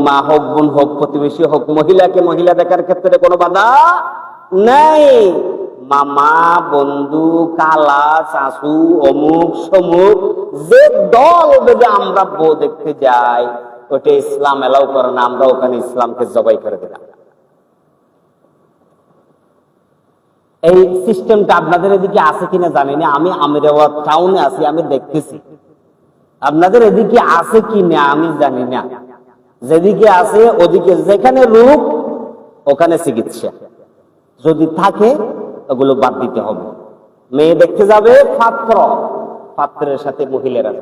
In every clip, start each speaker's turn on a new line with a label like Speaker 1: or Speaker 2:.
Speaker 1: মা হোক, বোন হোক, প্রতিবেশী হোক, মহিলাকে মহিলা দেখার ক্ষেত্রে কোনো বাধা নাই। মামা, বন্ধু, কালা, শাশু, অমুক সমুক, যে দল বেঁধে আমরা বউ দেখতে যাই, ওটা ইসলাম এলাও করে না। আমরা ওখানে ইসলামকে জবাই করে দিলাম। এই সিস্টেমটা আপনাদের এদিকে আছে কিনা জানি না। আমি আমিরাবাদ টাউনে আছি, আমি দেখতেছি। আপনাদের এদিকে আছে কিনা আমি জানি না। যেদিকে আছে ওদিকে, যেখানে রূপ ওখানে চিকিৎসা। যদি থাকে ওগুলো বাদ দিতে হবে। মেয়ে দেখতে যাবে পাত্র, পাত্রের সাথে মহিলারা।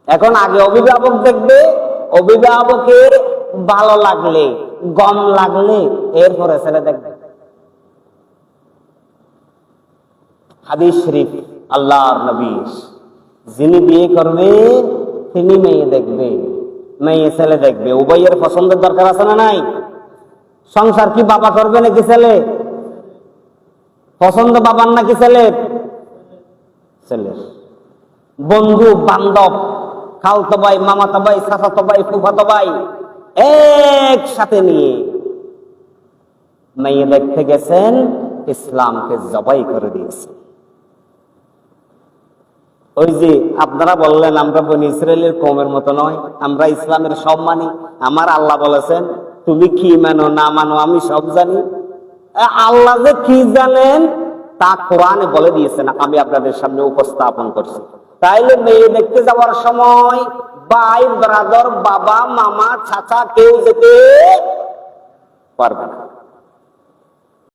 Speaker 1: এখন আগে অভিভাবক দেখবে, অভিভাবকের ভালো লাগলে, গম লাগলে এরপরে ছেলে দেখবে। হাদিস শরীফ, আল্লাহর নবী, যিনি বিয়ে করবে তিনি মেয়ে দেখবে, মেয়ে ছেলে দেখবে। উভয়ের পছন্দের দরকার আছে না নাই? সংসার কি বাবা করবে নাকি ছেলে? পছন্দ বাবার নাকি ছেলের? ছেলের। বন্ধু বান্ধব, খালতো ভাই, মামাতো ভাই, চাচাতো ভাই, ফুফাতো ভাই একসাথে নিয়ে মেয়ে দেখতে গেছেন, ইসলামকে জবাই করে দিয়েছে। ওই যে আপনারা বললেন আমরা বনি ইসরায়েলের কওমের মতো নয়, আমরা ইসলামের সব মানি। আমার আল্লাহ বলেছেন তুমি কি মানো না মানো আমি সব জানি। আল্লাহ যে কি জানেন তা কোরআনে বলে দিয়েছেন, আমি আপনাদের সামনে উপস্থাপন করছি। তাইলে মেয়ে দেখতে যাওয়ার সময় ভাই, ব্রাদার, বাবা, মামা, চাচা কেউ যেতে পারবে না।